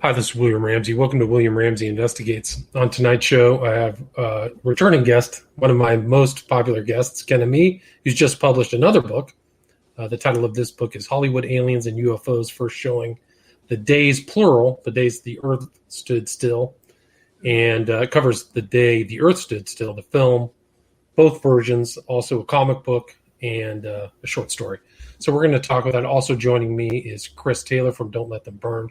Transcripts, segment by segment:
Hi, this is William Ramsey. Welcome to William Ramsey Investigates. On tonight's show, I have a returning guest, one of my most popular guests, Ken Ammi, who's just published another book. The title of this book is Hollywood Aliens and UFOs, first showing the days, plural, the days the Earth stood still. And it covers the day the Earth stood still, the film, both versions, also a comic book and a short story. So we're going to talk about that. Also joining me is Chris Taylor from Don't Let Them Burn.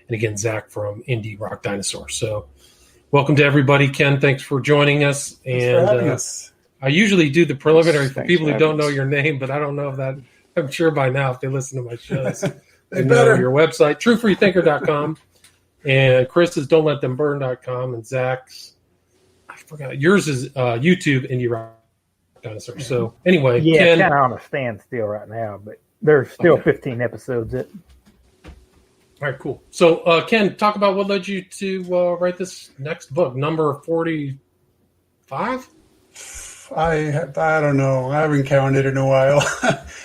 And again, Zach from Indie Rock Dinosaur. So welcome to everybody. Ken, thanks for joining us. Thanks for having us. I usually do the preliminary for people who don't know your name, but I don't know if that, I'm sure by now if they listen to my shows, they know your website, truefreethinker.com. And Chris is don'tletthemburn.com. And Zach's, I forgot, yours is YouTube, Indie Rock Dinosaur. So anyway, yeah, Ken, kind of on a standstill right now, but there's still 15 episodes. All right, cool. So, Ken, talk about what led you to write this next book, number 45? I don't know. I haven't counted in a while.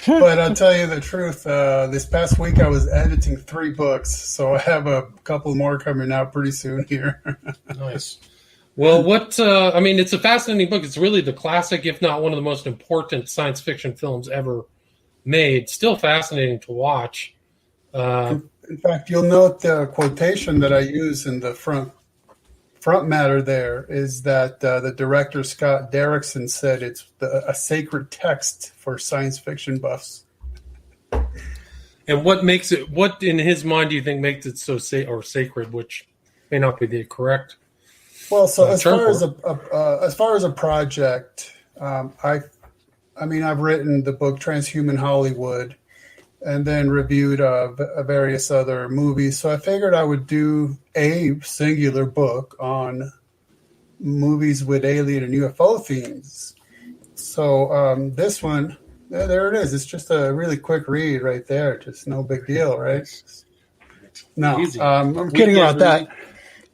But I'll tell you the truth. This past week I was editing 3 books, so I have a couple more coming out pretty soon here. Nice. Well, it's a fascinating book. It's really the classic, if not one of the most important science fiction films ever made. Still fascinating to watch. In fact, you'll note the quotation that I use in the front matter there is that the director, Scott Derrickson, said it's a sacred text for science fiction buffs. And what in his mind do you think makes it so sacred, which may not be the correct Well, so as term far as a project, I've written the book Transhuman Hollywood, and then reviewed various other movies. So I figured I would do a singular book on movies with alien and UFO themes. So this one, there it is. It's just a really quick read right there. Just no big deal, right? No, I'm kidding about that.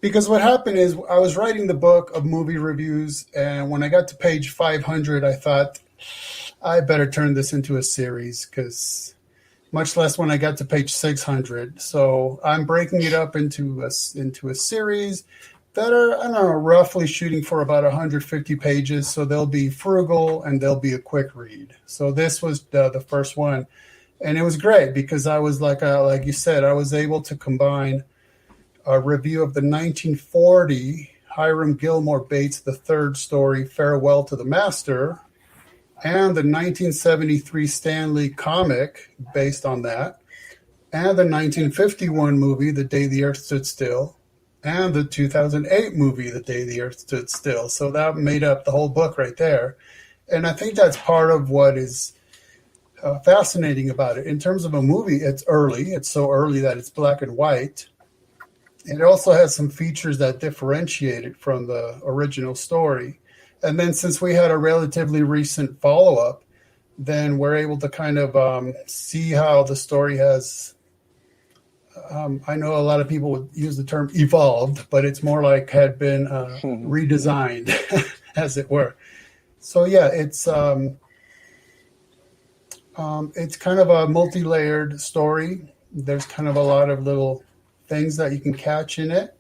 Because what happened is I was writing the book of movie reviews, and when I got to page 500, I thought, I better turn this into a series, because much less when I got to page 600. So I'm breaking it up into a series that are, I don't know, roughly shooting for about 150 pages. So they'll be frugal and they'll be a quick read. So this was the first one. And it was great because I was like you said, I was able to combine a review of the 1940 Hiram Gilmore Bates III story, Farewell to the Master, and the 1973 Stan Lee comic based on that, and the 1951 movie, The Day the Earth Stood Still, and the 2008 movie, The Day the Earth Stood Still. So that made up the whole book right there. And I think that's part of what is fascinating about it. In terms of a movie, it's early. It's so early that it's black and white. It also has some features that differentiate it from the original story. And then since we had a relatively recent follow-up, then we're able to kind of see how the story has, I know a lot of people would use the term evolved, but it's more like had been redesigned, as it were. So yeah, it's kind of a multi-layered story. There's kind of a lot of little things that you can catch in it.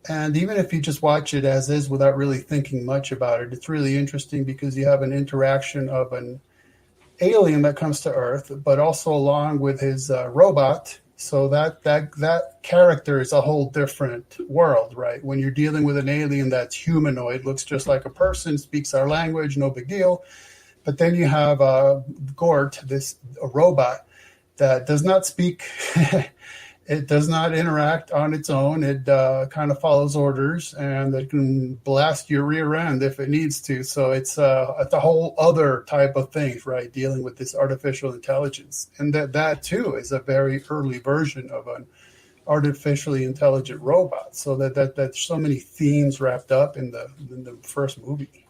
And even if you just watch it as is without really thinking much about it, it's really interesting because you have an interaction of an alien that comes to Earth, but also along with his robot. So that character is a whole different world, right? When you're dealing with an alien that's humanoid, looks just like a person, speaks our language, no big deal. But then you have Gort, a robot that does not speak. It does not interact on its own. It kind of follows orders, and it can blast your rear end if it needs to. So it's a whole other type of thing, right? Dealing with this artificial intelligence, and that too is a very early version of an artificially intelligent robot. So that's so many themes wrapped up in the first movie.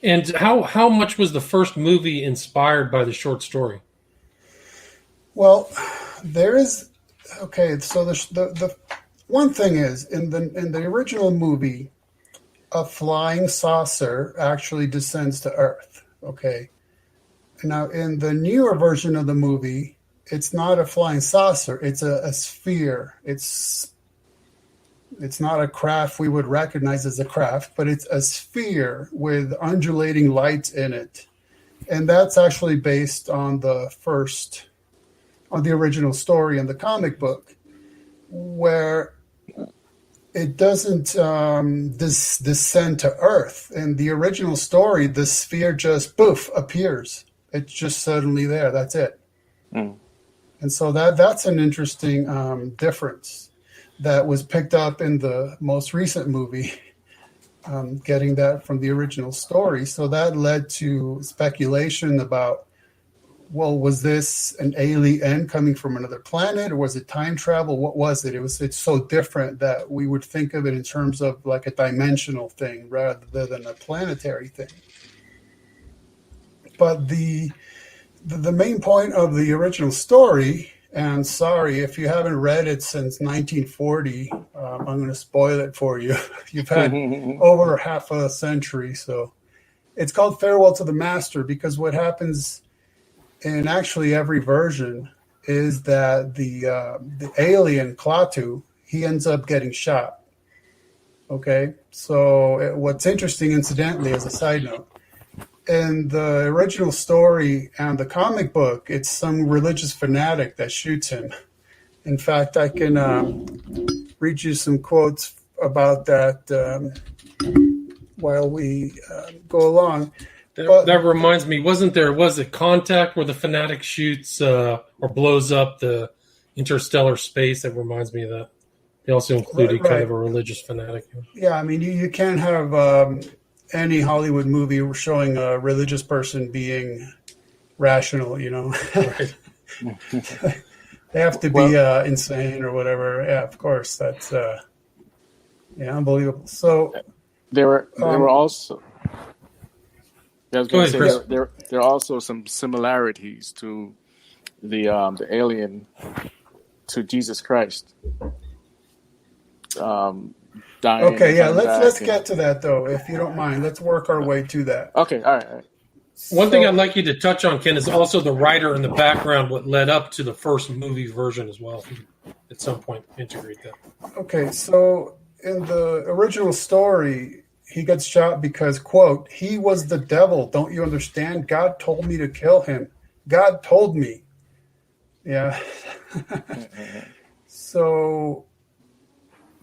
And how much was the first movie inspired by the short story? Well, there is. Okay, so the one thing is in the original movie, a flying saucer actually descends to Earth. Okay, now in the newer version of the movie, it's not a flying saucer; it's a sphere. It's It's not a craft we would recognize as a craft, but it's a sphere with undulating lights in it. And that's actually based on the original story in the comic book, where it doesn't descend to Earth. In the original story, the sphere just poof appears. It's just suddenly there. That's it. Mm. And so that's an interesting difference that was picked up in the most recent movie, getting that from the original story. So that led to speculation about, well, was this an alien coming from another planet, or was it time travel? What was it? It's so different that we would think of it in terms of like a dimensional thing rather than a planetary thing. But the main point of the original story, and sorry if you haven't read it since 1940, I'm going to spoil it for you. You've had over half a century, so it's called Farewell to the Master, because what happens in actually every version is that the alien Klaatu, he ends up getting shot. Okay, so what's interesting, incidentally, as a side note, in the original story and the comic book, it's some religious fanatic that shoots him. In fact, I can read you some quotes about that while we go along. That reminds me, was it Contact where the fanatic shoots or blows up the interstellar space? That reminds me of that. They also included kind of a religious fanatic. Yeah, I mean, you can't have any Hollywood movie showing a religious person being rational, you know. Right. They have to be insane or whatever. Yeah, of course. That's unbelievable. So there were also. I was going to say there are also some similarities to the alien to Jesus Christ. Okay, yeah, let's get to that though, if you don't mind. Let's work our way to that. Okay, all right. One thing I'd like you to touch on, Ken, is also the writer in the background, what led up to the first movie version as well. At some point, integrate that. Okay, so in the original story, he gets shot because, quote, he was the devil. Don't you understand? God told me to kill him. God told me. Yeah. So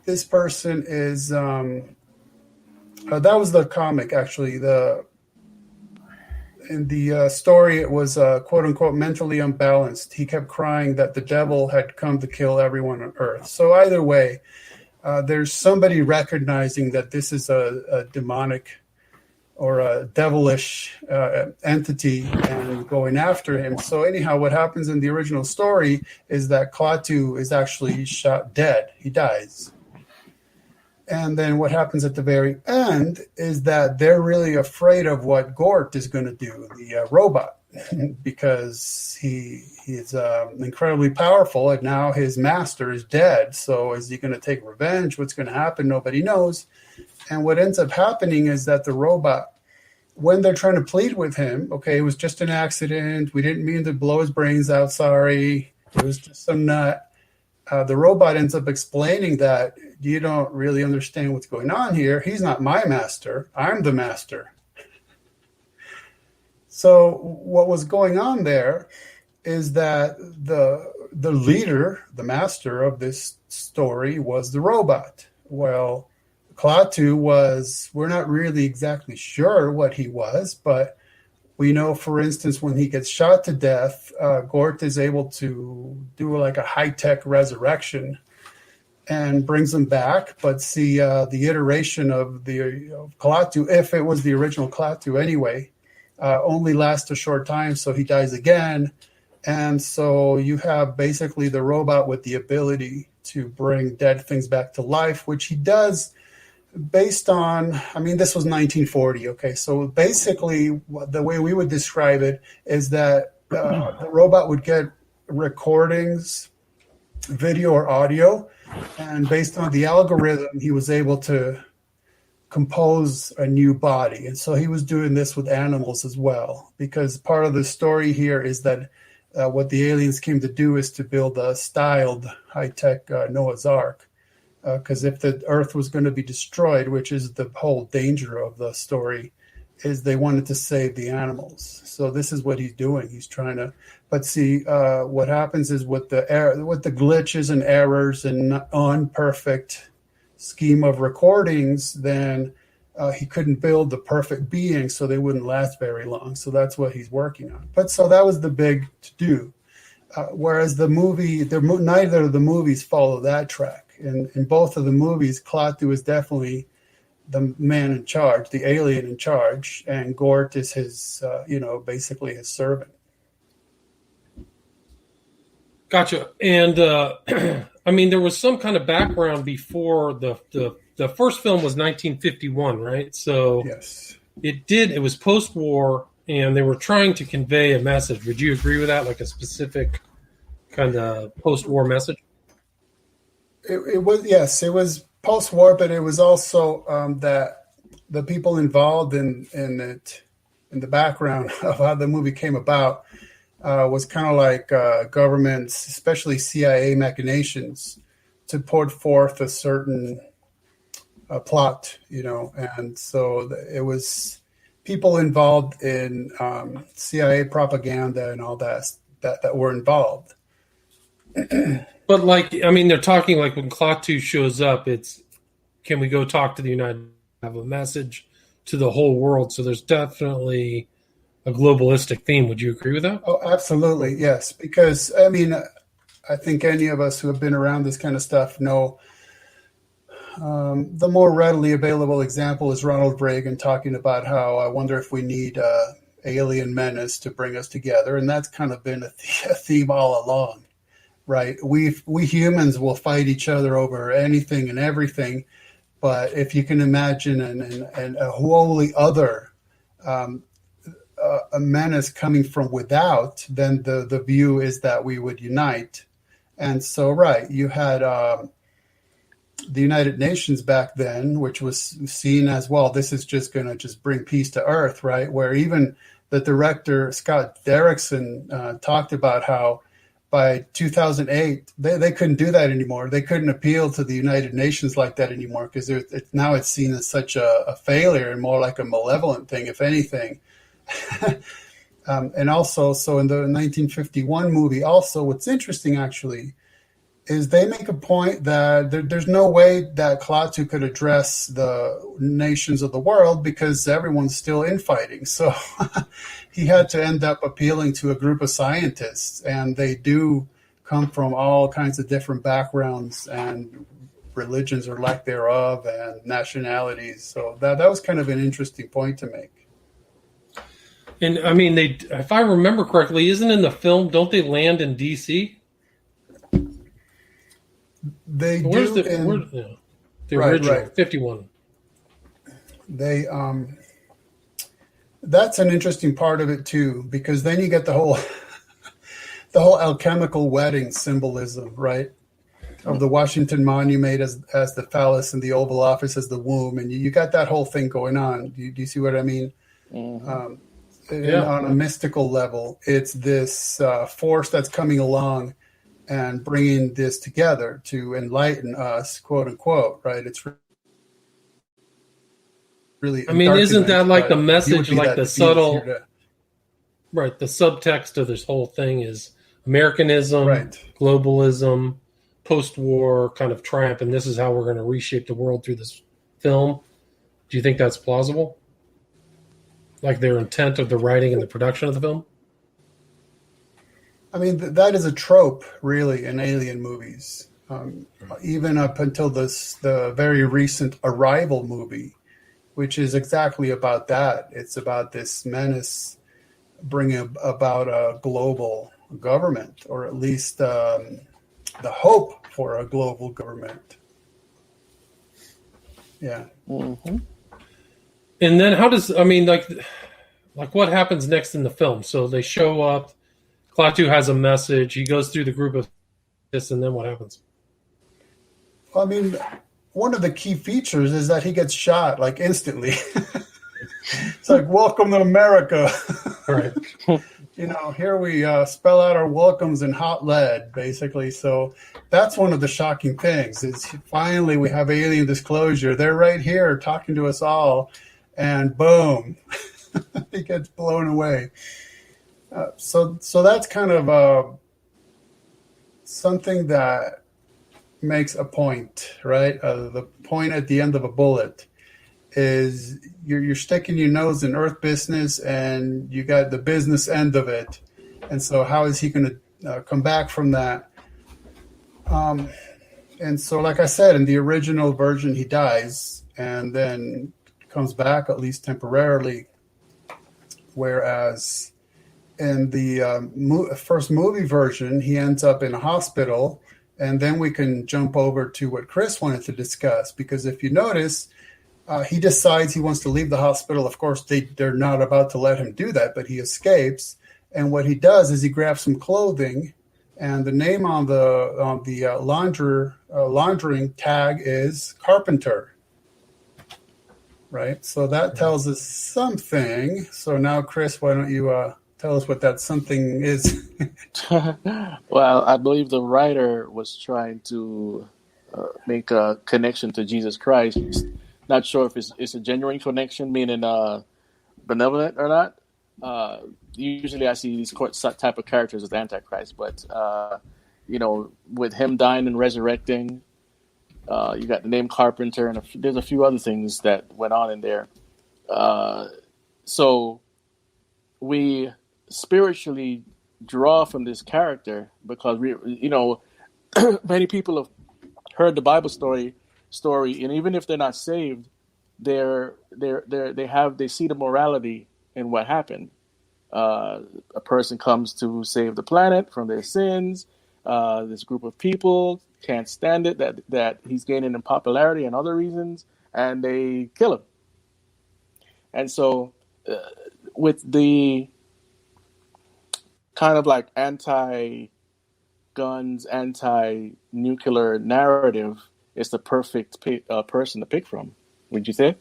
this person is, that was the comic, actually. In the story, it was, quote unquote, mentally unbalanced. He kept crying that the devil had come to kill everyone on Earth. So either way, there's somebody recognizing that this is a demonic or a devilish entity and going after him. So anyhow, what happens in the original story is that Klaatu is actually shot dead. He dies. And then what happens at the very end is that they're really afraid of what Gort is going to do, the robot, because he is incredibly powerful, and now his master is dead. So is he going to take revenge? What's going to happen? Nobody knows. And what ends up happening is that the robot, when they're trying to plead with him, okay, it was just an accident. We didn't mean to blow his brains out. Sorry. It was just some nut. The robot ends up explaining that you don't really understand what's going on here. He's not my master. I'm the master. So what was going on there is that the leader, the master of this story, was the robot. Well, Klaatu we're not really exactly sure what he was, but we know, for instance, when he gets shot to death, Gort is able to do like a high-tech resurrection and brings him back. But see, the iteration of Klaatu, if it was the original Klaatu anyway, only lasts a short time, so he dies again. And so you have basically the robot with the ability to bring dead things back to life, which he does based on, I mean, this was 1940, okay? So basically, the way we would describe it is that the robot would get recordings, video or audio, and based on the algorithm, he was able to compose a new body. And so he was doing this with animals as well, because part of the story here is that what the aliens came to do is to build a styled high-tech Noah's Ark. because if the Earth was going to be destroyed, which is the whole danger of the story, is they wanted to save the animals. So this is what he's doing. He's trying to, but see, what happens is with the glitches and errors and unperfect scheme of recordings, then he couldn't build the perfect being, so they wouldn't last very long. So that's what he's working on. But so that was the big to do. Whereas the movie, neither of the movies follow that track. In both of the movies, Klaatu is definitely the man in charge, the alien in charge, and Gort is his, basically his servant. Gotcha. And I mean, there was some kind of background before the first film was 1951, right? So yes, it was post-war, and they were trying to convey a message. Would you agree with that, like a specific kind of post-war message? It was post-war, but it was also that the people involved in the background of how the movie came about was kind of like governments, especially CIA machinations, to put forth a certain plot, and so it was people involved in CIA propaganda and all that were involved. But they're talking like when Klaatu shows up, it's can we go talk to the United have a message to the whole world? So there's definitely a globalistic theme. Would you agree with that? Oh, absolutely, yes. Because I think any of us who have been around this kind of stuff know the more readily available example is Ronald Reagan talking about how I wonder if we need alien menace to bring us together, and that's kind of been a theme all along. Right, we humans will fight each other over anything and everything, but if you can imagine and a wholly other a menace coming from without, then the view is that we would unite. And so, right, you had the United Nations back then, which was seen as, well, this is just going to just bring peace to Earth, right? Where even the director Scott Derrickson talked about how by 2008, they couldn't do that anymore. They couldn't appeal to the United Nations like that anymore because now it's seen as such a failure and more like a malevolent thing, if anything. And also, so in the 1951 movie, also what's interesting actually is they make a point that there's no way that Klaatu could address the nations of the world because everyone's still infighting. So he had to end up appealing to a group of scientists, and they do come from all kinds of different backgrounds and religions or lack thereof and nationalities. So that was kind of an interesting point to make. And I mean, if I remember correctly, isn't in the film, don't they land in DC? They Where's do. The original, 51. They that's an interesting part of it too, because then you get the whole alchemical wedding symbolism, right? Of the Washington Monument as the phallus and the Oval Office as the womb, and you got that whole thing going on. Do you see what I mean? Mm-hmm. On a mystical level, it's this force that's coming along and bringing this together to enlighten us, quote unquote, right? It's really. I mean, isn't that like the message, like the subtle, right? The subtext of this whole thing is Americanism, right, globalism, post-war kind of triumph, and this is how we're going to reshape the world through this film. Do you think that's plausible? Like their intent of the writing and the production of the film? I mean, that is a trope, really, in alien movies. Even up until the very recent Arrival movie, which is exactly about that. It's about this menace bringing about a global government, or at least the hope for a global government. Yeah. Mm-hmm. And then how does, I mean, like what happens next in the film? So they show up, Klaatu has a message, he goes through the group of this, and then what happens? I mean, one of the key features is that he gets shot instantly. It's like, welcome to America. Right. here we spell out our welcomes in hot lead, basically. So that's one of the shocking things is finally we have alien disclosure. They're right here talking to us all, and boom, it gets blown away. So that's kind of something that makes a point, right? The point at the end of a bullet is you're sticking your nose in Earth business, and you got the business end of it. And so how is he going to come back from that? And so, like I said, in the original version, he dies and then comes back, at least temporarily. Whereas in the first movie version, he ends up in a hospital. And then we can jump over to what Chris wanted to discuss, because if you notice, he decides he wants to leave the hospital. Of course, they're not about to let him do that, but he escapes. And what he does is he grabs some clothing, and the name on the laundering tag is Carpenter. Right? So that tells us something. So now, Chris, why don't you tell us what that something is? Well, I believe the writer was trying to make a connection to Jesus Christ. Not sure if it's a genuine connection, meaning benevolent or not. Usually I see these type of characters as Antichrist, but, with him dying and resurrecting, you got the name Carpenter, and there's a few other things that went on in there. So we spiritually draw from this character because many people have heard the Bible story, and even if they're not saved, they see the morality in what happened. A person comes to save the planet from their sins. This group of people can't stand it that he's gaining in popularity and other reasons, and they kill him. And so, with the kind of like anti-guns, anti-nuclear narrative, it's the perfect person to pick from. Would you say?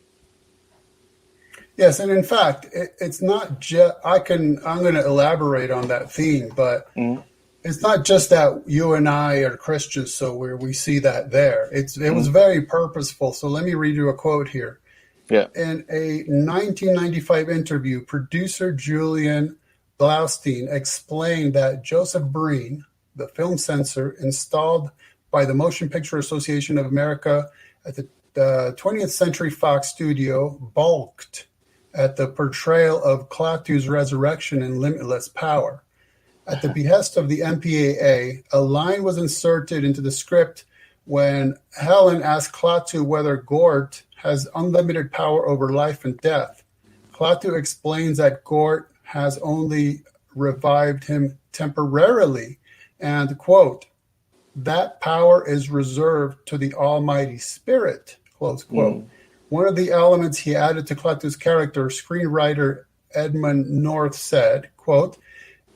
Yes, and in fact, it's not just. I'm going to elaborate on that theme, but it's not just that you and I are Christians, so where we see that there. It was very purposeful. So let me read you a quote here. Yeah. In a 1995 interview, producer Julian Blaustein explained that Joseph Breen, the film censor installed by the Motion Picture Association of America at the 20th Century Fox studio, balked at the portrayal of Klaatu's resurrection in Limitless Power. At the behest of the MPAA, a line was inserted into the script when Helen asked Klaatu whether Gort has unlimited power over life and death. Klaatu explains that Gort has only revived him temporarily, and, quote, that power is reserved to the Almighty Spirit, close quote. One of the elements he added to Klaatu's character, screenwriter Edmund North said, quote,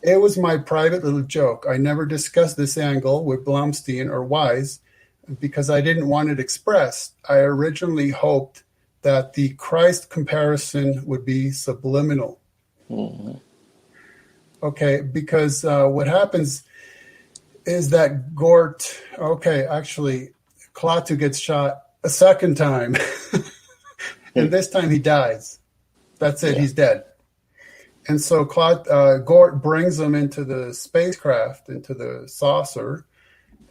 it was my private little joke. I never discussed this angle with Blumstein or Wise because I didn't want it expressed. I originally hoped that the Christ comparison would be subliminal. Okay, because what happens is that Gort, Klaatu gets shot a second time. And this time he dies. That's it, he's dead. And so Gort brings him into the spacecraft, into the saucer,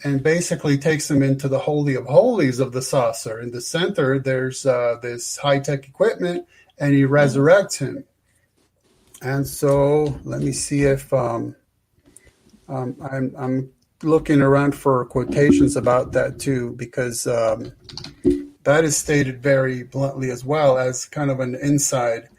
and basically takes him into the Holy of Holies of the saucer. In the center, there's this high-tech equipment, and he resurrects him. And so let me see if I'm looking around for quotations about that too, because that is stated very bluntly as well as kind of an inside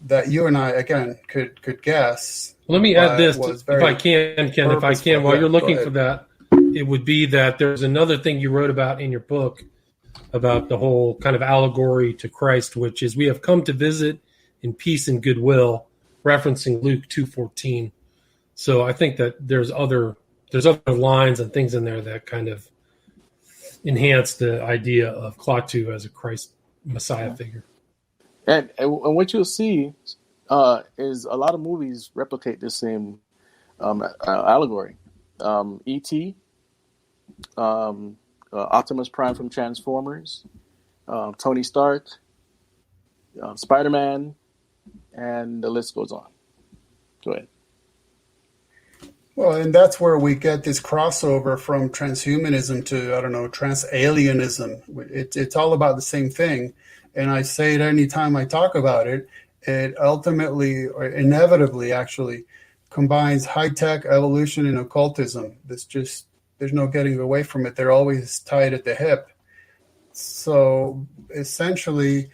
that you and I, again, could guess. Let me add this, if I can, Ken, while you're looking for that, it would be that there's another thing you wrote about in your book about the whole kind of allegory to Christ, which is we have come to visit in peace and goodwill, referencing Luke 2:14. So I think that there's other lines and things in there that kind of enhance the idea of Klaatu as a Christ Messiah figure. And what you'll see is a lot of movies replicate this same allegory. E.T., Optimus Prime from Transformers, Tony Stark, Spider-Man, and the list goes on. Go ahead. Well, and that's where we get this crossover from transhumanism to, I don't know, transalienism. It's all about the same thing. And I say it anytime I talk about it, it ultimately, or inevitably actually, combines high-tech evolution and occultism. There's no getting away from it. They're always tied at the hip. So essentially,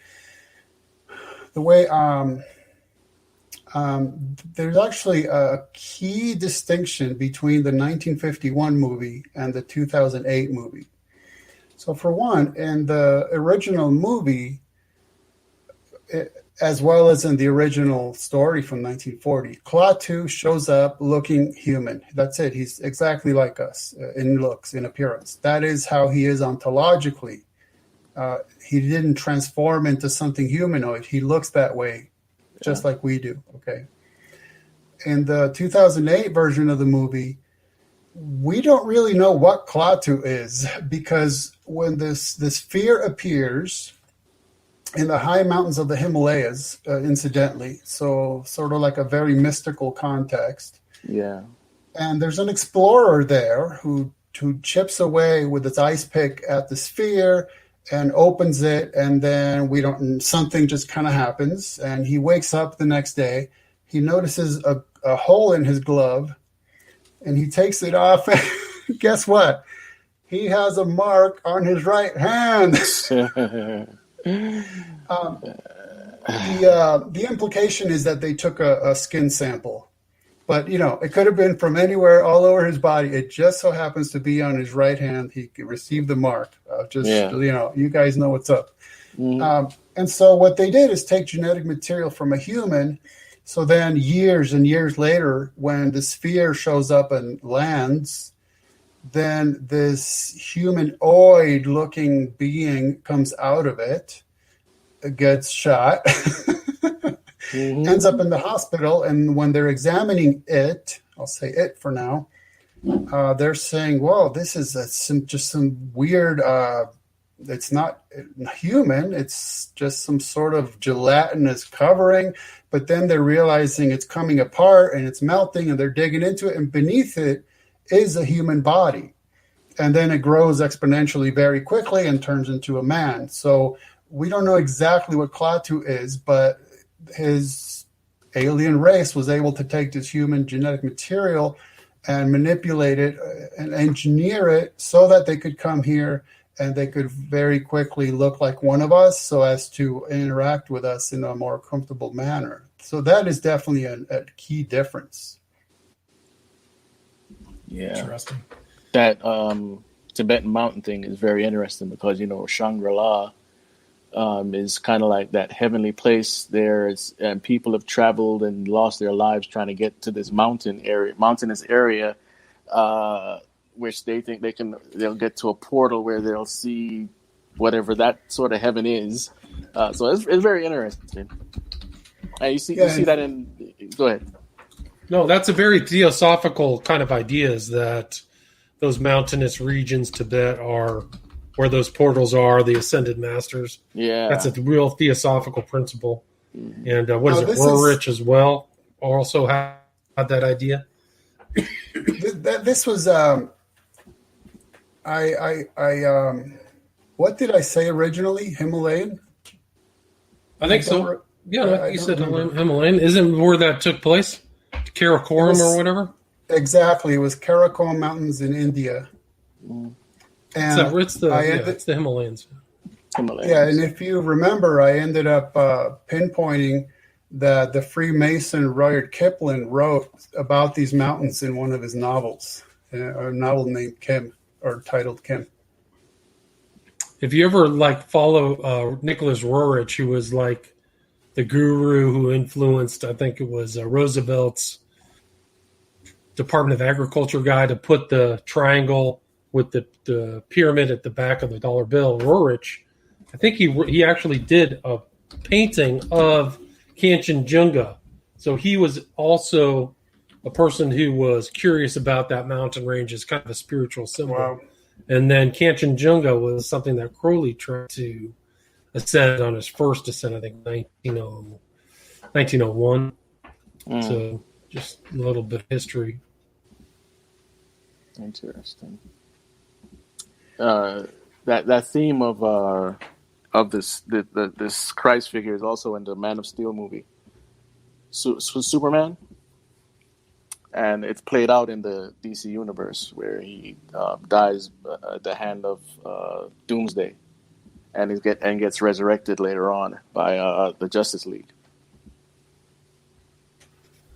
the way there's actually a key distinction between the 1951 movie and the 2008 movie. So for one, in the original movie, as well as in the original story from 1940, Klaatu shows up looking human. That's it. He's exactly like us in looks, in appearance. That is how he is ontologically. He didn't transform into something humanoid. He looks that way, just like we do. Okay. In the 2008 version of the movie, we don't really know what Klaatu is, because when this sphere appears in the high mountains of the Himalayas, incidentally, so sort of like a very mystical context. Yeah. And there's an explorer there who chips away with its ice pick at the sphere and opens it, and then something just kind of happens, and he wakes up the next day. He notices a hole in his glove, and he takes it off. Guess what? He has a mark on his right hand. The implication is that they took a skin sample, but it could have been from anywhere, all over his body. It just so happens to be on his right hand. He received the mark. You guys know what's up. Mm-hmm. And so what they did is take genetic material from a human. So then years and years later, when the sphere shows up and lands, then this humanoid looking being comes out of it, gets shot, mm-hmm. ends up in the hospital. And when they're examining it, I'll say it for now, they're saying, well, this is just some weird, it's not human. It's just some sort of gelatinous covering. But then they're realizing it's coming apart and it's melting, and they're digging into it. And beneath it is a human body. And then it grows exponentially very quickly and turns into a man. So we don't know exactly what Klaatu is, but his alien race was able to take this human genetic material and manipulate it and engineer it so that they could come here and they could very quickly look like one of us so as to interact with us in a more comfortable manner. So that is definitely a key difference. Yeah. Interesting. That Tibetan mountain thing is very interesting because, Shangri-La is kind of like that heavenly place there. And people have traveled and lost their lives trying to get to this mountainous area, which they think they'll get to a portal where they'll see whatever that sort of heaven is. So it's very interesting. And you see that in. Go ahead. No, that's a very theosophical kind of idea, is that those mountainous regions, Tibet, are where those portals are, the ascended masters. Yeah. That's a real theosophical principle. Mm-hmm. And what is it? Roerich as well also had that idea. This was what did I say originally? Himalayan? I think so. Yeah, you said Himalayan. Isn't where that took place? Karakoram or whatever? Exactly. It was Karakoram Mountains in India. Mm. And it's the Himalayas. Yeah, and if you remember, I ended up pinpointing that the Freemason Rudyard Kipling wrote about these mountains in one of his novels, a novel named Kim, or titled Kim. If you ever follow Nicholas Roerich, who was the guru who influenced, I think it was Roosevelt's Department of Agriculture guy to put the triangle with the pyramid at the back of the dollar bill, Roerich, I think he actually did a painting of Kanchenjunga So he was also a person who was curious about that mountain range as kind of a spiritual symbol. Wow. And then Kanchenjunga was something that Crowley tried to ascend on his first ascent, I think 1901. So just a little bit of history. Interesting. That theme of this Christ figure is also in the Man of Steel movie, Superman, and it's played out in the DC universe where he dies at the hand of Doomsday, and gets resurrected later on by the Justice League.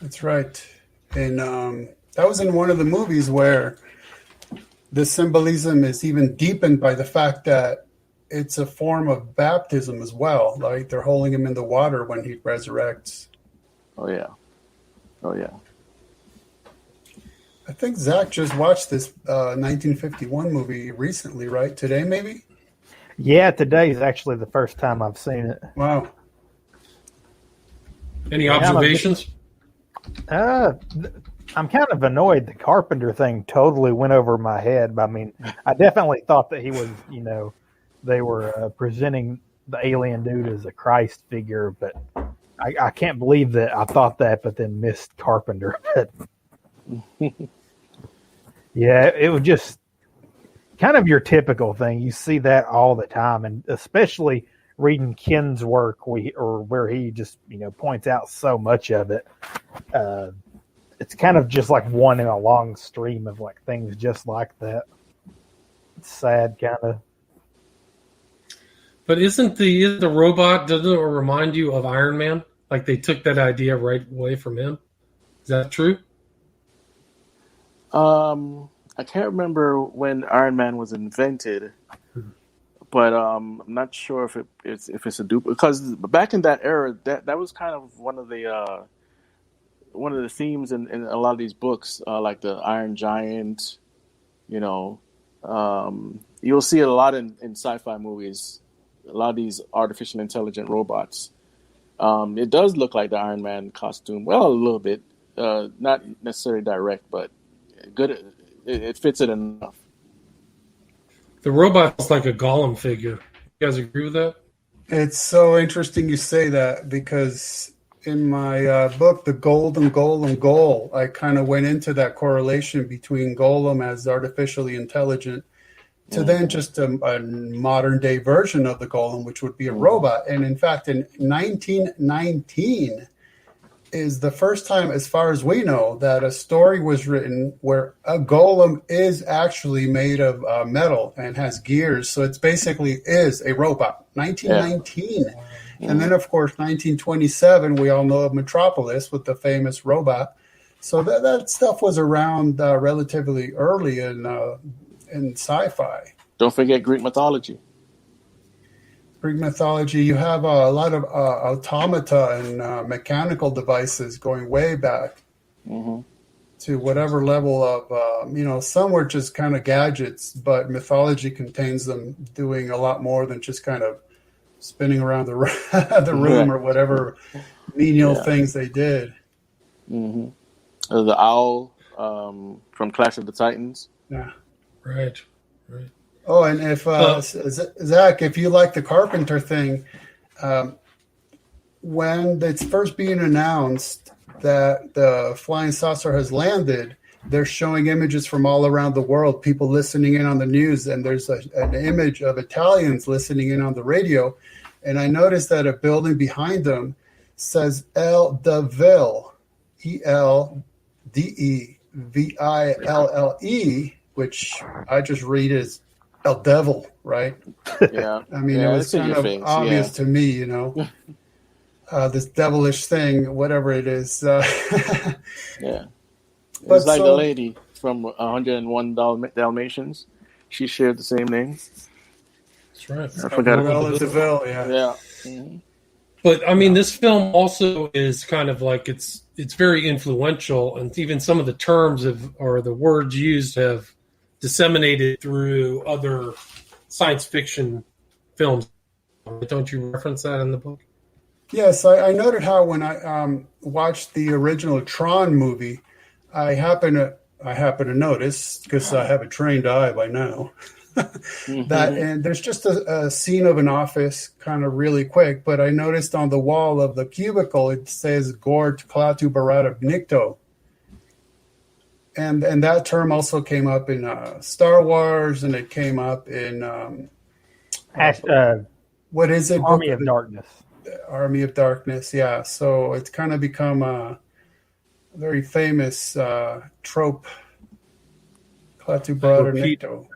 That's right. And that was in one of the movies where the symbolism is even deepened by the fact that it's a form of baptism as well. Like they're holding him in the water when he resurrects. Oh yeah. I think Zach just watched this 1951 movie recently, right? Today, maybe? Yeah, today is actually the first time I've seen it. Wow. Any observations? I'm kind of annoyed the Carpenter thing totally went over my head. I mean, I definitely thought that he was, they were presenting the alien dude as a Christ figure, but I can't believe that I thought that, but then missed Carpenter. Yeah, it was just kind of your typical thing. You see that all the time, and especially reading Ken's work, where he just points out so much of it. It's kind of just like one in a long stream of like things just like that. It's sad, kind of. But isn't the robot, doesn't it remind you of Iron Man? Like they took that idea right away from him? Is that true? I can't remember when Iron Man was invented, but I'm not sure if it's a dupe, because back in that era, that was kind of one of the themes in a lot of these books, like the Iron Giant. You'll see it a lot in sci-fi movies. A lot of these artificial intelligent robots. It does look like the Iron Man costume. Well, a little bit, not necessarily direct, but good. It fits it enough. The robot is like a golem figure. You guys agree with that? It's so interesting you say that, because in my book, The Golden Golem Goal, I kind of went into that correlation between Golem as artificially intelligent to then just a modern day version of the Golem, which would be a robot. And in fact, in 1919 is the first time, as far as we know, that a story was written where a golem is actually made of metal and has gears. So it's basically is a robot. 1919. Yeah. And then, of course, 1927, we all know of Metropolis with the famous robot. So that stuff was around relatively early in sci-fi. Don't forget Greek mythology. Greek mythology, you have a lot of automata and mechanical devices going way back to whatever level of, some were just kind of gadgets, but mythology contains them doing a lot more than just kind of spinning around the room or whatever menial things they did. Mm-hmm. The owl from Clash of the Titans. Yeah. Right. Oh, and if Zach, if you like the Carpenter thing, when it's first being announced that the flying saucer has landed, they're showing images from all around the world, people listening in on the news, and there's an image of Italians listening in on the radio. And I noticed that a building behind them says El Deville, ELDEVILLE, which I just read as El Devil, right? Yeah. I mean, it was kind of obvious to me, this devilish thing, whatever it is. Yeah. It's like the lady from 101 Dalmatians. She shared the same name. That's right. I forgot about Deville, yeah. Mm-hmm. But I mean, this film also is kind of like it's very influential, and even some of the terms or the words used have disseminated through other science fiction films. Don't you reference that in the book? Yes, I noted how when I watched the original Tron movie, I happen to notice, because I have a trained eye by now, that, and there's just a scene of an office, kind of really quick, but I noticed on the wall of the cubicle it says "Gort Klaatu Barada Nikto," and that term also came up in Star Wars, and it came up in what is it? Army of Darkness. Army of Darkness, yeah. So it's kind of become a very famous trope. Klaatu Barada Nikto.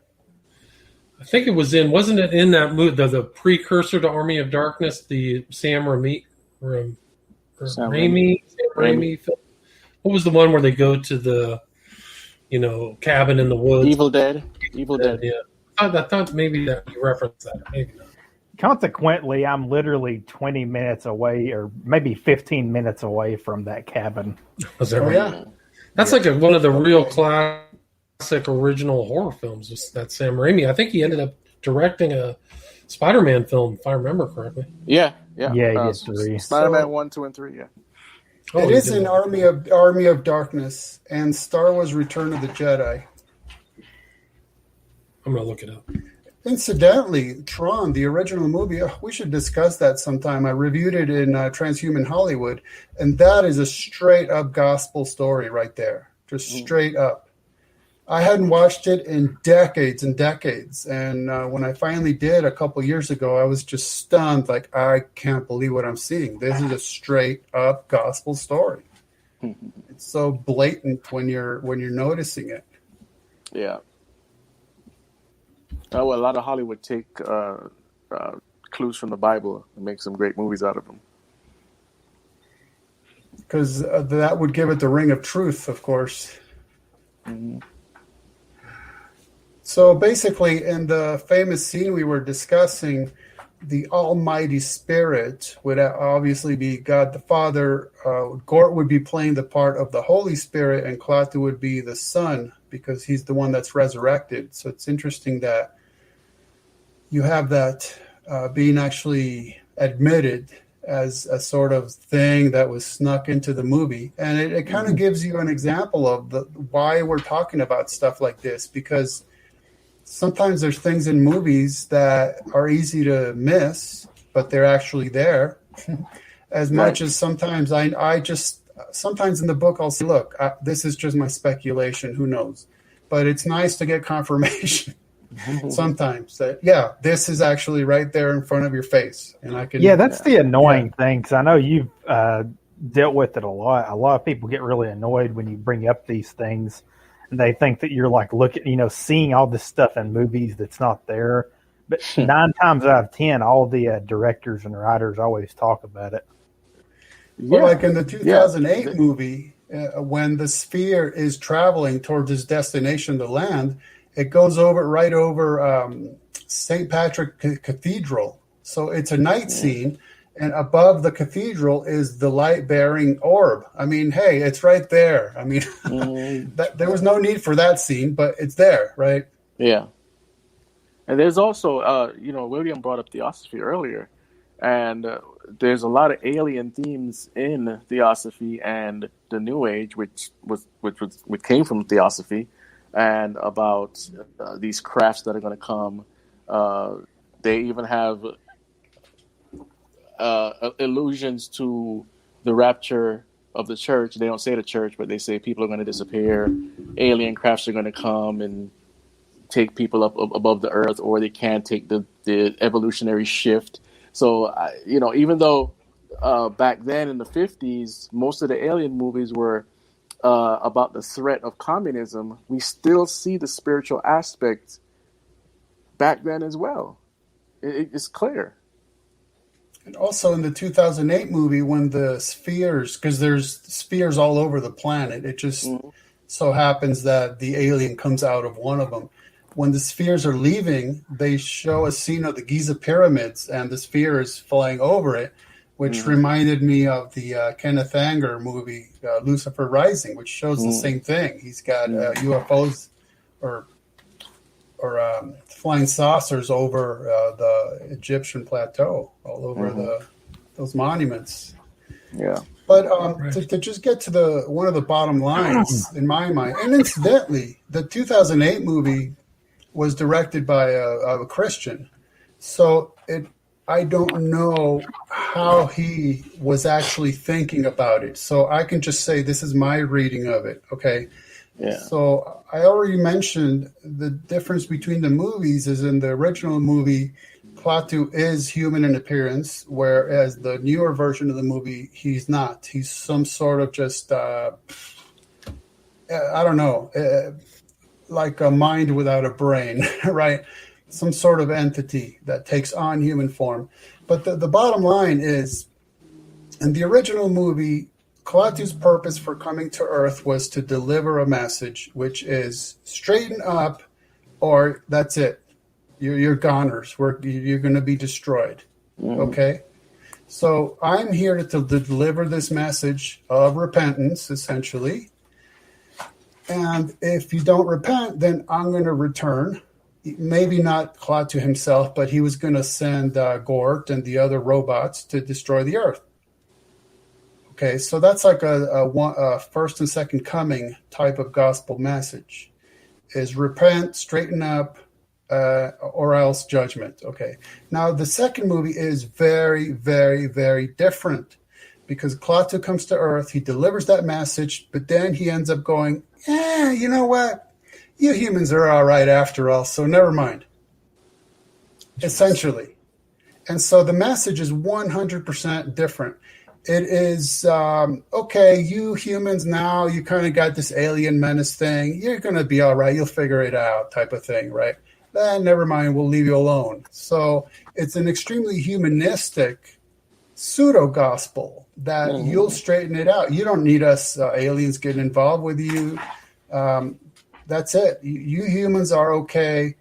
I think it wasn't it in that movie, the precursor to Army of Darkness, the Sam Raimi film? What was the one where they go to the, cabin in the woods? Evil Dead. Yeah. I thought maybe that you referenced that. Maybe not. Consequently, I'm literally 20 minutes away, or maybe 15 minutes away from that cabin. Was that right? Yeah. That's like one of the real classic original horror films, was that Sam Raimi. I think he ended up directing a Spider-Man film, if I remember correctly. Yeah. He did 3. Spider-Man 1, 2, and 3. Yeah. It is in Army of Darkness and Star Wars: Return of the Jedi. I'm gonna look it up. Incidentally, Tron, the original movie, we should discuss that sometime. I reviewed it in Transhuman Hollywood, and that is a straight-up gospel story right there. Just straight up. I hadn't watched it in decades and decades, and when I finally did a couple years ago, I was just stunned. Like, I can't believe what I'm seeing. This is a straight-up gospel story. It's so blatant when you're noticing it. Yeah. Well, a lot of Hollywood take clues from the Bible and make some great movies out of them. Because that would give it the ring of truth, of course. Mm-hmm. So basically, in the famous scene we were discussing, the Almighty Spirit would obviously be God the Father. Gort would be playing the part of the Holy Spirit, and Klaatu would be the Son, because he's the one that's resurrected. So it's interesting that you have that being actually admitted as a sort of thing that was snuck into the movie. And it kind of gives you an example of why we're talking about stuff like this, because sometimes there's things in movies that are easy to miss, but they're actually there. As much as sometimes sometimes in the book I'll say, look, this is just my speculation, who knows? But it's nice to get confirmation sometimes that, this is actually right there in front of your face. And I can. Yeah, that's the annoying thing, because I know you've dealt with it a lot. A lot of people get really annoyed when you bring up these things, and they think that you're like seeing all this stuff in movies that's not there. But 9 times out of 10, all the directors and writers always talk about it. Well, like in the 2008 movie, when the sphere is traveling towards its destination, the land, it goes right over St. Patrick Cathedral. So it's a night scene, and above the cathedral is the light-bearing orb. I mean, hey, it's right there. I mean, there was no need for that scene, but it's there, right? Yeah. And there's also, William brought up Theosophy earlier, and there's a lot of alien themes in Theosophy and the New Age, which came from Theosophy, and about these crafts that are going to come. They even have allusions to the rapture of the church. They don't say the church, but they say people are going to disappear. Alien crafts are going to come and take people up above the earth, or they can take the evolutionary shift. So, even though back then in the 50s, most of the alien movies were about the threat of communism, we still see the spiritual aspect back then as well. It's clear. And also in the 2008 movie, when the spheres, because there's spheres all over the planet, it just so happens that the alien comes out of one of them. When the spheres are leaving, they show a scene of the Giza pyramids, and the sphere is flying over it, which reminded me of the Kenneth Anger movie, Lucifer Rising, which shows the same thing. He's got UFOs or flying saucers over the Egyptian plateau, all over the those monuments. Yeah. But to just get to one of the bottom lines in my mind, and incidentally, the 2008 movie was directed by a Christian, so I don't know how he was actually thinking about it. So I can just say this is my reading of it. Okay. Yeah. So I already mentioned the difference between the movies is in the original movie, Klaatu is human in appearance, whereas the newer version of the movie, he's not. He's some sort of just, I don't know, like a mind without a brain, right? Some sort of entity that takes on human form. But the bottom line is, in the original movie, Klaatu's purpose for coming to Earth was to deliver a message, which is straighten up or that's it. You're goners. You're going to be destroyed. Okay? So I'm here to deliver this message of repentance, essentially. And if you don't repent, then I'm going to return. Maybe not Klaatu himself, but he was going to send Gort and the other robots to destroy the Earth. Okay, so that's like a first and second coming type of gospel message. Is repent, straighten up, or else judgment. Okay. Now, the second movie is very, very, very different because Klaatu comes to Earth, he delivers that message, but then he ends up going, you know what? You humans are all right after all, so never mind. Essentially. And so the message is 100% different. It is, okay, you humans now, you kind of got this alien menace thing. You're going to be all right. You'll figure it out type of thing, right? Never mind, we'll leave you alone. So it's an extremely humanistic pseudo-gospel that you'll straighten it out. You don't need us aliens getting involved with you. That's it. You humans are okay.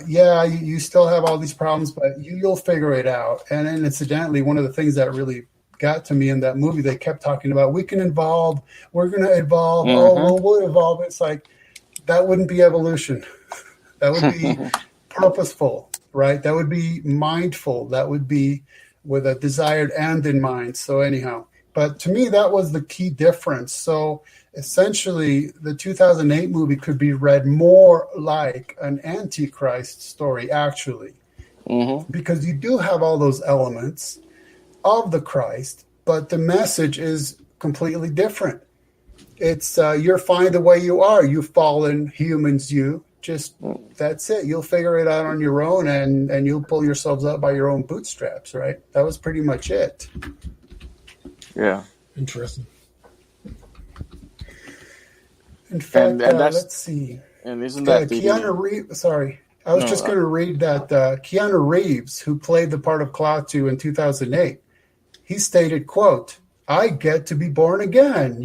You still have all these problems, but you'll figure it out. And then incidentally, one of the things that really got to me in that movie, they kept talking about, we can evolve. We're going to evolve. We'll evolve. It's like, that wouldn't be evolution. That would be purposeful, right? That would be mindful. That would be with a desired end in mind. So anyhow, but to me, that was the key difference. So essentially, the 2008 movie could be read more like an Antichrist story, actually, because you do have all those elements of the Christ, but the message is completely different. It's you're fine the way you are. You fallen humans, that's it. You'll figure it out on your own, and you'll pull yourselves up by your own bootstraps, right? That was pretty much it. Yeah. Interesting. In fact, let's see. And isn't that Keanu Reeves? Sorry, I was just going to read that Keanu Reeves, who played the part of Klaatu in 2008, he stated, quote, "I get to be born again,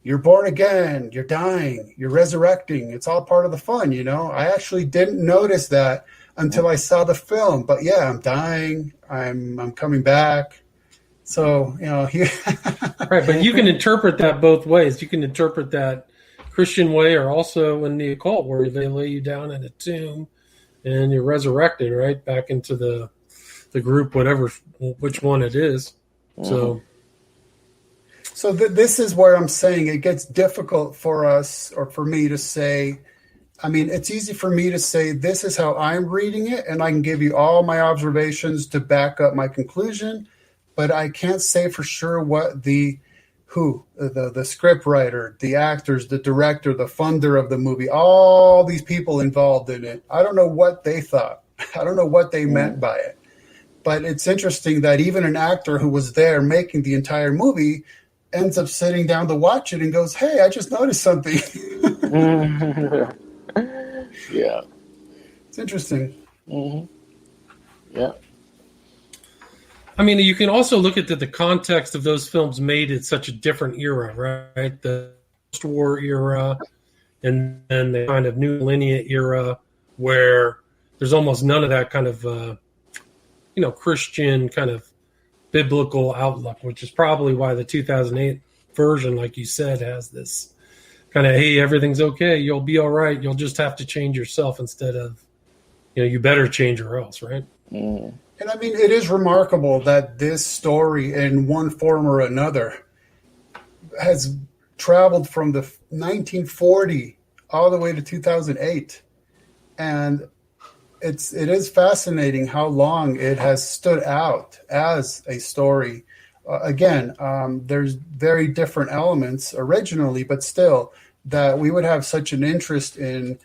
You're born again, you're dying, you're resurrecting. It's all part of the fun, I actually didn't notice that until I saw the film. But yeah, I'm dying, I'm coming back. So, Right, but you can interpret that both ways. You can interpret that Christian way or also in the occult where they lay you down in a tomb and you're resurrected, right? Back into the group, which one it is. So this is where I'm saying it gets difficult for us or for me to say, it's easy for me to say this is how I'm reading it, and I can give you all my observations to back up my conclusion, but I can't say for sure what the script writer, the actors, the director, the funder of the movie, all these people involved in it. I don't know what they thought. I don't know what they meant by it. But it's interesting that even an actor who was there making the entire movie ends up sitting down to watch it and goes, "Hey, I just noticed something." Yeah. It's interesting. Yeah. You can also look at the context of those films made at such a different era, right? The post-war era and then the kind of new millennia era where there's almost none of that kind of, Christian kind of biblical outlook, which is probably why the 2008 version, like you said, has this kind of, hey, everything's okay, you'll be all right, you'll just have to change yourself instead of, you better change or else, right? And I mean, it is remarkable that this story, in one form or another, has traveled from the 1940 all the way to 2008, and it is fascinating how long it has stood out as a story. Again, there's very different elements originally, but still, that we would have such an interest in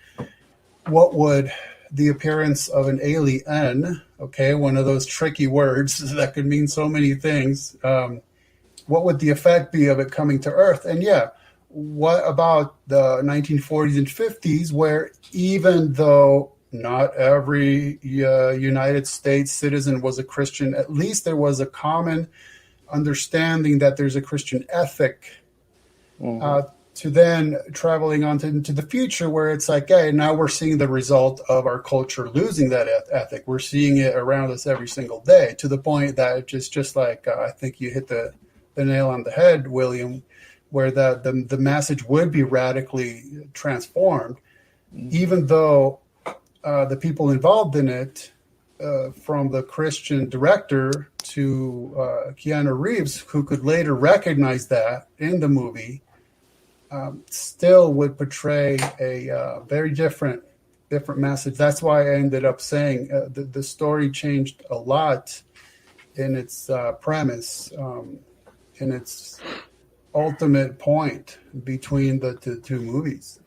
what would the appearance of an alien, okay, one of those tricky words that could mean so many things. What would the effect be of it coming to Earth? And yeah, what about the 1940s and 50s, where even though not every United States citizen was a Christian, at least there was a common understanding that there's a Christian ethic, to then traveling on into the future, where it's like, hey, now we're seeing the result of our culture losing that ethic. We're seeing it around us every single day, to the point that it's just like, I think you hit the nail on the head, William, where the message would be radically transformed, even though the people involved in it, from the Christian director to Keanu Reeves, who could later recognize that in the movie, still would portray a very different message. That's why I ended up saying the story changed a lot in its premise, in its ultimate point between the two movies.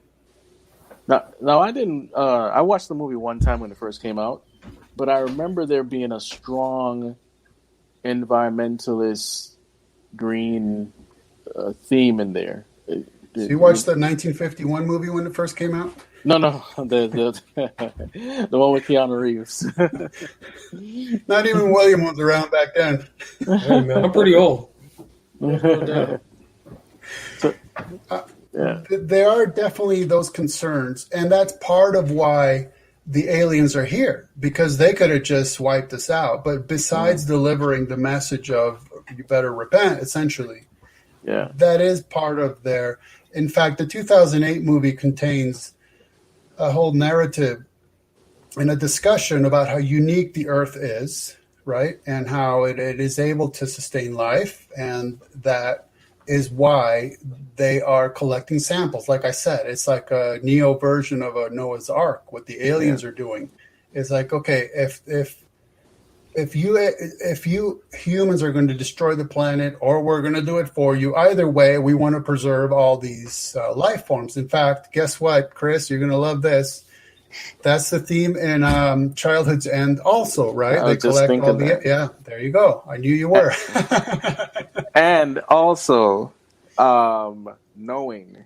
Now I didn't. I watched the movie one time when it first came out, but I remember there being a strong environmentalist green theme in there. So you watched the 1951 movie when it first came out? No, the one with Keanu Reeves. Not even William was around back then. Hey, man, I'm pretty old. There are definitely those concerns, and that's part of why the aliens are here, because they could have just wiped us out. But besides delivering the message of you better repent, essentially, that is part of their. In fact, the 2008 movie contains a whole narrative and a discussion about how unique the Earth is, right? And how it is able to sustain life. And that is why they are collecting samples. Like I said, it's like a Neo version of a Noah's Ark. What the aliens are doing is like, okay, if you humans are going to destroy the planet, or we're going to do it for you, either way, we want to preserve all these life forms. In fact, guess what, Chris? You're going to love this. That's the theme in Childhood's End also, right? They collect all the... Yeah, there you go. I knew you were. And also, Knowing.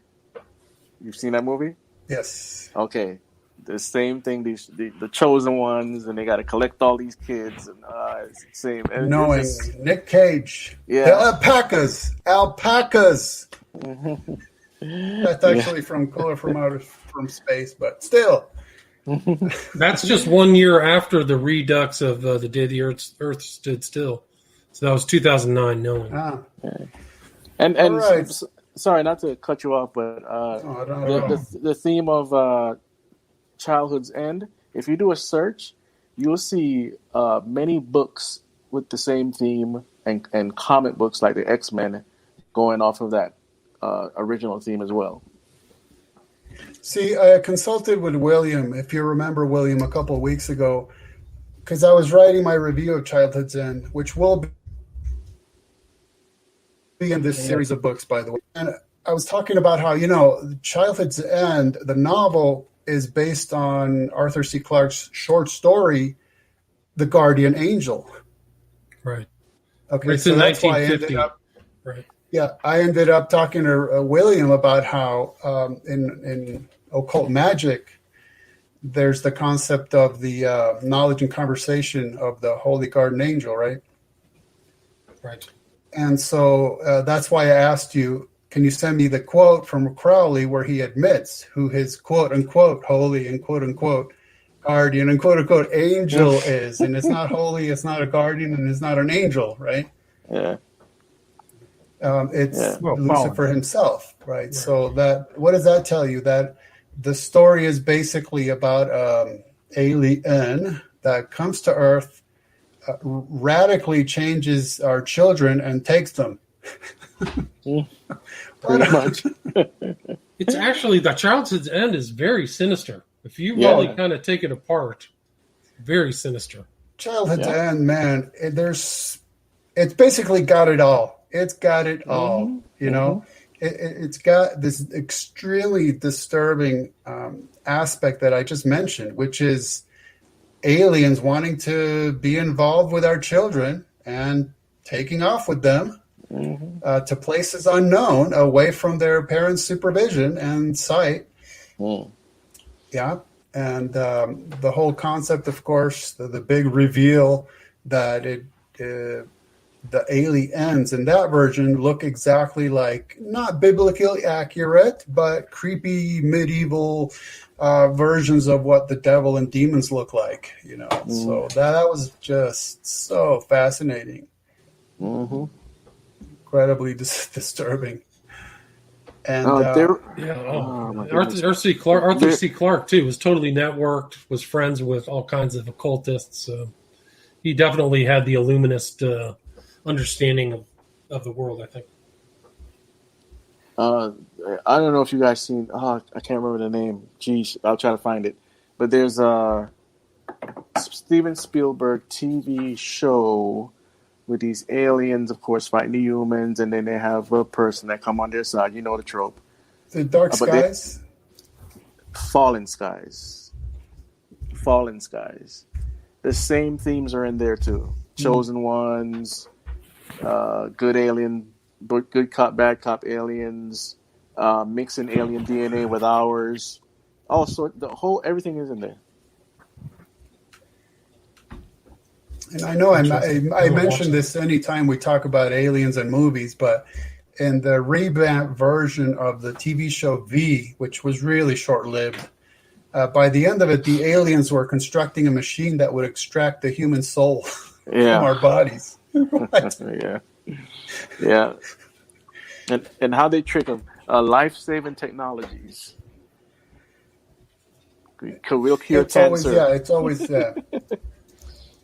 You've seen that movie? Yes. Okay. The same thing, the chosen ones, and they got to collect all these kids, and it's the same. And Knowing, Nick Cage, the alpacas. That's actually from Color from Space, but still. That's just 1 year after the redux of the day the Earth stood still. So that was 2009. Knowing. And right. Sorry, not to cut you off, but the theme of Childhood's End, if you do a search, you'll see many books with the same theme, and comic books like the X-Men going off of that original theme as well. See, I consulted with William, if you remember, William, a couple of weeks ago, because I was writing my review of Childhood's End, which will be in this series of books, by the way. And I was talking about how, Childhood's End, the novel, is based on Arthur C. Clarke's short story, The Guardian Angel. Right. Okay, so that's why I ended up... Right. Yeah, I ended up talking to William about how in occult magic, there's the concept of the knowledge and conversation of the Holy Guardian Angel, right? Right. And so that's why I asked you, can you send me the quote from Crowley where he admits who his quote-unquote holy and quote-unquote guardian and quote-unquote angel is? And it's not holy, it's not a guardian, and it's not an angel, right? Yeah. It's Lucifer himself, right? Yeah. So what does that tell you? That the story is basically about alien that comes to Earth radically changes our children and takes them. Pretty much. It's actually, the Childhood's End is very sinister. If you really kind of take it apart, very sinister. Childhood's End, man, it's basically got it all. It's got it all, you know. It's got this extremely disturbing aspect that I just mentioned, which is aliens wanting to be involved with our children and taking off with them to places unknown, away from their parents' supervision and sight. Yeah. And the whole concept, of course, the big reveal that the aliens in that version look exactly like, not biblically accurate, but creepy medieval versions of what the devil and demons look like, you know. So that was just so fascinating. Incredibly disturbing. And Arthur C. Clarke too was totally networked, was friends with all kinds of occultists. So he definitely had the Illuminist understanding of the world, I think. I don't know if you guys seen. I can't remember the name. Geez, I'll try to find it. But there's a Steven Spielberg TV show with these aliens, of course, fighting the humans, and then they have a person that come on their side. You know the trope. The Dark Skies? Fallen Skies. Fallen Skies. The same themes are in there too. Chosen ones, good alien, good cop, bad cop aliens, mixing alien DNA with ours. Also, everything is in there. And I know I mentioned this anytime we talk about aliens and movies, but in the revamped version of the TV show V, which was really short-lived, by the end of it, the aliens were constructing a machine that would extract the human soul from our bodies. Yeah. And how they trick them. Life-saving technologies. We'll cure cancer. It's always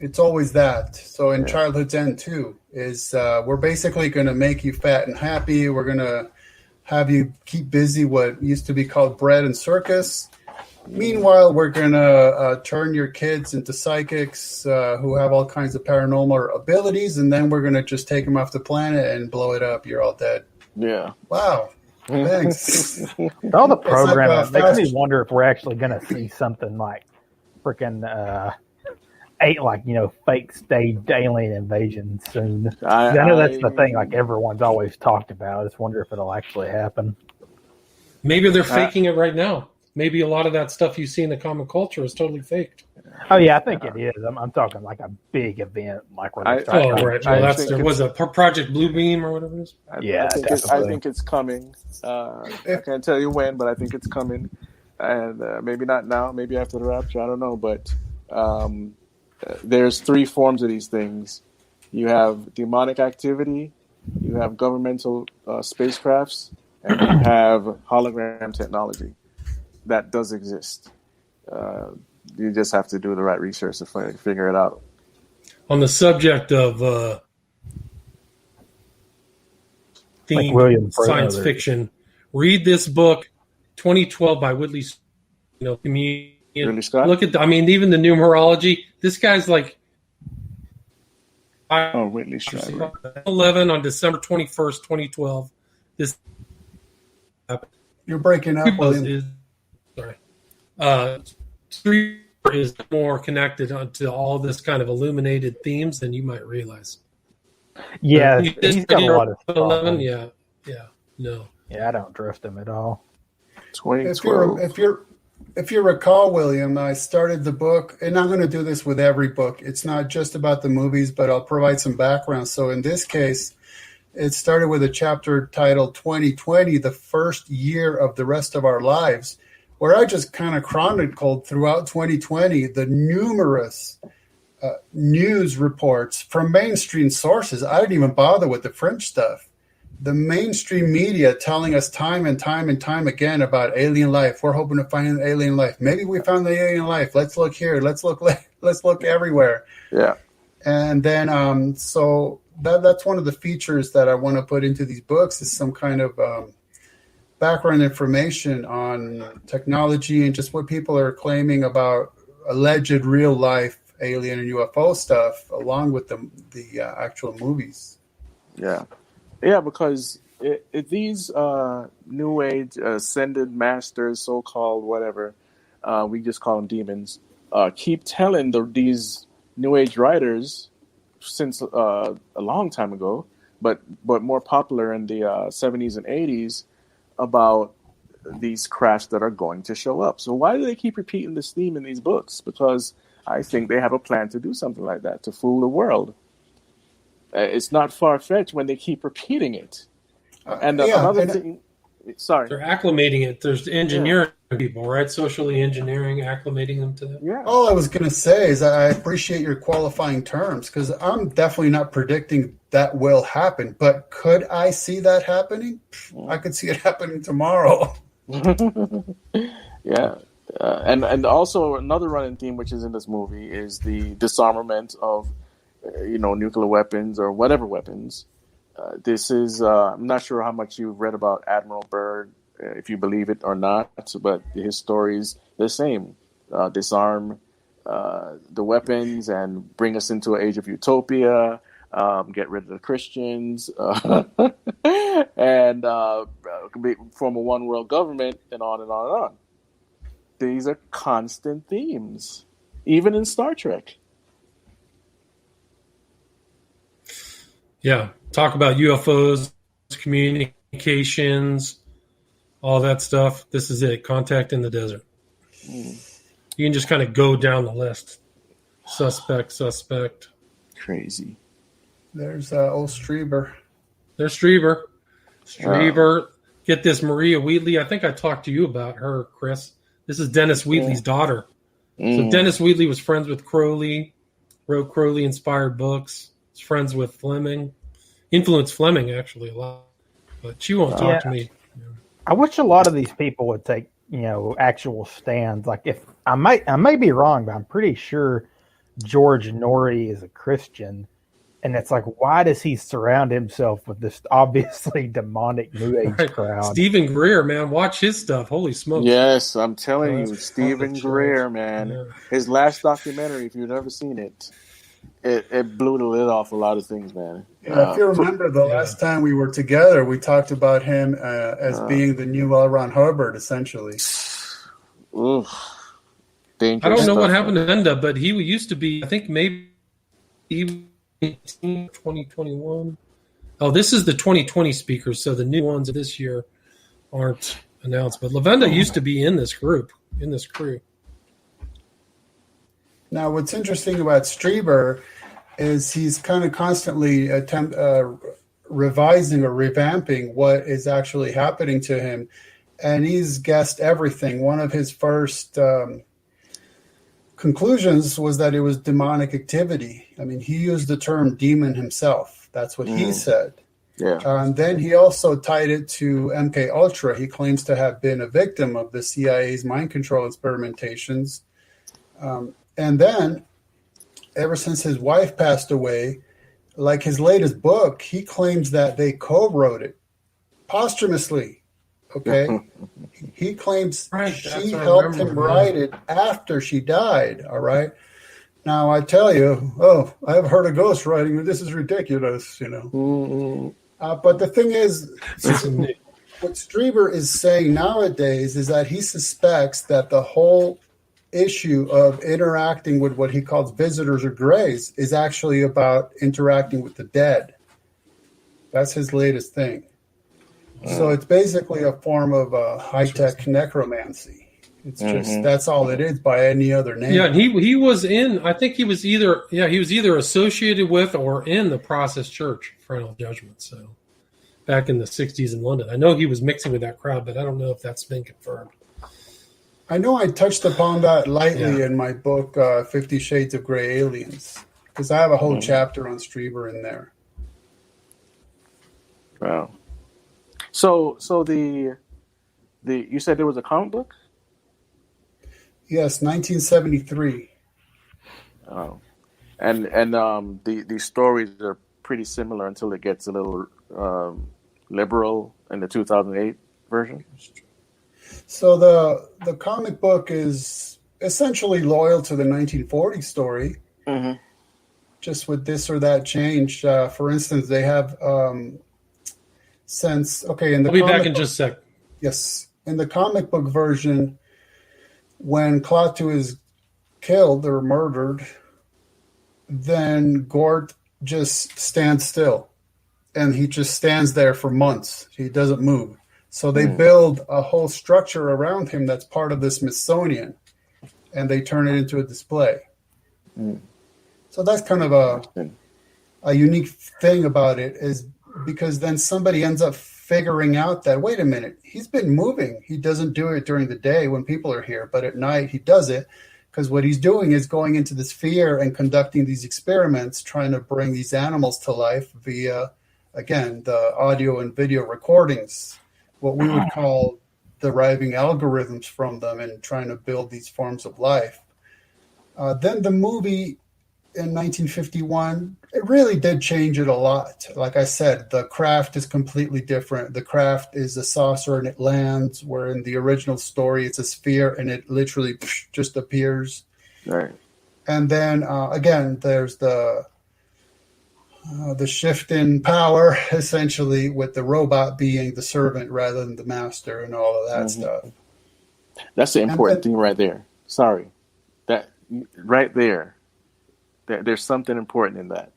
it's always that. So in Childhood's End too, is we're basically going to make you fat and happy. We're going to have you keep busy what used to be called bread and circus. Meanwhile, we're going to turn your kids into psychics who have all kinds of paranormal abilities, and then we're going to just take them off the planet and blow it up. You're all dead. Yeah. Wow. Thanks. All the programming makes me wonder if we're actually going to see something like freaking fake staged alien invasion soon. I know that's the thing like everyone's always talked about. I just wonder if it'll actually happen. Maybe they're faking it right now. Maybe a lot of that stuff you see in the comic culture is totally faked. Oh yeah, I think it is. I'm talking like a big event, like where they start. Right. Well, there was a Project Bluebeam or whatever it is. I think it's coming. I can't tell you when, but I think it's coming, and maybe not now. Maybe after the rapture. I don't know, but there's three forms of these things. You have demonic activity, you have governmental spacecrafts, and you have hologram technology. That does exist. You just have to do the right research to figure it out. On the subject of science fiction, read this book, 2012 by Whitley. Comedian. Ridley Scott? Look at even the numerology. This guy's like Whitley Scott. 11 on December 21st, 2012. This you're breaking up. Three is more connected to all this kind of illuminated themes than you might realize. Yeah, he's got a lot of stuff. 11, no. Yeah, I don't drift him at all. 2012. If you recall, William, I started the book, and I'm going to do this with every book. It's not just about the movies, but I'll provide some background. So in this case, it started with a chapter titled 2020, the first year of the rest of our lives, where I just kind of chronicled throughout 2020 the numerous news reports from mainstream sources. I didn't even bother with the French stuff. The mainstream media telling us time and time and time again about alien life. We're hoping to find alien life. Maybe we found the alien life. Let's look here. Let's look everywhere. Yeah. And then so that's one of the features that I want to put into these books is some kind of background information on technology and just what people are claiming about alleged real life alien and UFO stuff, along with the actual movies. Yeah, because these New Age ascended masters, so-called whatever, we just call them demons, keep telling these New Age writers since a long time ago, but more popular in the 70s and 80s, about these crafts that are going to show up. So why do they keep repeating this theme in these books? Because I think they have a plan to do something like that, to fool the world. It's not far-fetched when they keep repeating it. And another thing... Sorry. They're acclimating it. There's engineering people, right? Socially engineering, acclimating them to that. Yeah. All I was going to say is I appreciate your qualifying terms, because I'm definitely not predicting that will happen. But could I see that happening? I could see it happening tomorrow. Yeah. And also another running theme, which is in this movie, is the disarmament of, nuclear weapons or whatever weapons. This is, I'm not sure how much you've read about Admiral Byrd, if you believe it or not, but his story's the same. Disarm the weapons and bring us into an age of utopia, get rid of the Christians, and form a one world government, and on and on and on. These are constant themes, even in Star Trek. Yeah. Talk about UFOs, communications, all that stuff. This is it. Contact in the desert. You can just kind of go down the list. Suspect. Crazy. There's old Strieber. There's Strieber. Get this, Maria Wheatley. I think I talked to you about her, Chris. This is Dennis Wheatley's daughter. So Dennis Wheatley was friends with Crowley, wrote Crowley-inspired books. Was friends with Fleming. Influenced Fleming actually a lot, but she won't talk to me. I wish a lot of these people would take, actual stands. Like, if I may be wrong, but I'm pretty sure George Norrie is a Christian, and it's like, why does he surround himself with this obviously demonic New Age crowd? Stephen Greer, man, watch his stuff. Holy smokes! Yes, I'm telling you, Stephen Greer, man. Yeah. His last documentary, if you've never seen it. It blew the lid off a lot of things, man. Yeah, if you remember the last time we were together, we talked about him as being the new L. Ron Hubbard, essentially. Oof. I don't know what happened to Enda, but he used to be, I think maybe 2021. Oh, this is the 2020 speakers, so the new ones of this year aren't announced. But Lavenda used to be in this crew. Now, what's interesting about Strieber is he's kind of constantly revising or revamping what is actually happening to him, and he's guessed everything. One of his first conclusions was that it was demonic activity. I mean, he used the term demon himself. That's what he said. Yeah. And then he also tied it to MK Ultra. He claims to have been a victim of the CIA's mind control experimentations. And then, ever since his wife passed away, like his latest book, he claims that they co-wrote it posthumously. Okay? He claims she helped him write it after she died. All right? Now, I tell you, I've heard of ghostwriting, but this is ridiculous, But the thing is, what Strieber is saying nowadays is that he suspects that the whole issue of interacting with what he calls visitors or greys is actually about interacting with the dead. That's his latest thing. So it's basically a form of high-tech necromancy. It's just that's all it is by any other name. Yeah, and he was in. I think he was either associated with or in the Process Church Final Judgment. So back in the '60s in London, I know he was mixing with that crowd, but I don't know if that's been confirmed. I know I touched upon that lightly in my book, 50 Shades of Grey Aliens, because I have a whole chapter on Strieber in there. Wow. So the you said there was a comic book? Yes, 1973. Oh. and the stories are pretty similar until it gets a little liberal in the 2008 version. So the comic book is essentially loyal to the 1940 story, just with this or that change. For instance, they have since in the I'll be back in just a sec. Yes, in the comic book version, when Klaatu is killed or murdered, then Gort just stands still, and he just stands there for months. He doesn't move. So they build a whole structure around him that's part of the Smithsonian, and they turn it into a display. So that's kind of a unique thing about it, is because then somebody ends up figuring out that, wait a minute, he's been moving. He doesn't do it during the day when people are here, but at night he does it, because what he's doing is going into the sphere and conducting these experiments, trying to bring these animals to life via, again, the audio and video recordings, what we would call deriving algorithms from them and trying to build these forms of life. Then the movie in 1951, it really did change it a lot. Like I said, the craft is completely different. The craft is a saucer and it lands, where in the original story it's a sphere and it literally just appears. Right. And then again, there's the shift in power, essentially, with the robot being the servant rather than the master and all of that stuff. That's the important thing right there. Sorry. That right there. There's something important in that,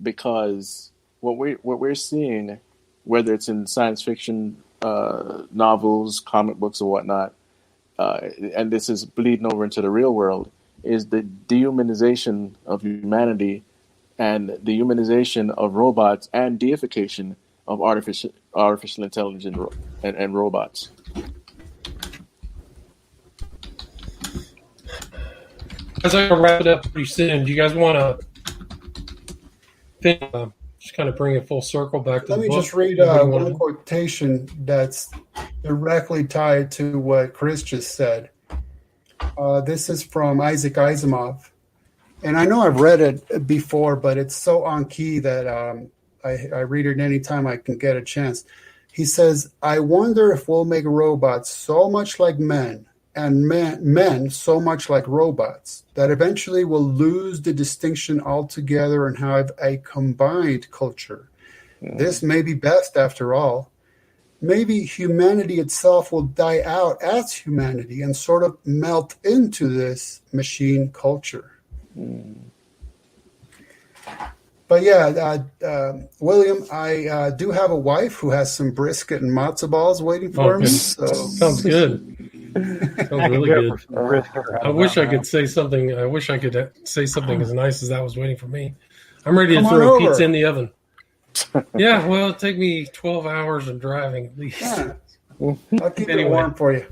because what we're seeing, whether it's in science fiction novels, comic books, or whatnot, and this is bleeding over into the real world, is the dehumanization of humanity and the humanization of robots and deification of artificial intelligence and robots. As I wrap it up pretty soon, do you guys want to just kind of bring it full circle back to Let the me book? just read one quotation that's directly tied to what Chris just said. This is from Isaac Asimov. And I know I've read it before, but it's so on key that I read it anytime I can get a chance. He says, "I wonder if we'll make robots so much like men, and men so much like robots, that eventually we'll lose the distinction altogether and have a combined culture. This may be best after all. Maybe humanity itself will die out as humanity and sort of melt into this machine culture." But yeah, William, I do have a wife who has some brisket and matzo balls waiting for me. So. Sounds good. Sounds really good. I wish I could say something. I wish I could say something as nice as that was waiting for me. I'm ready to throw pizza in the oven. Yeah, well, it'll take me 12 hours of driving at least. Yeah. I'll keep it warm for you.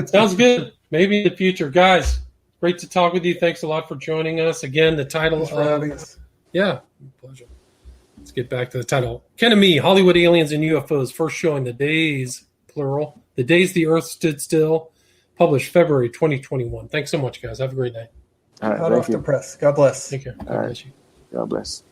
Sounds good. Maybe in the future. Guys, great to talk with you. Thanks a lot for joining us. Again, the title. Thanks for having us. Yeah, pleasure. Let's get back to the title. Ken and Me, Hollywood Aliens and UFOs, first showing the days, plural, the days the Earth stood still, published February 2021. Thanks so much, guys. Have a great night. All right, Hot off the press. God bless. Take care. All right. God bless.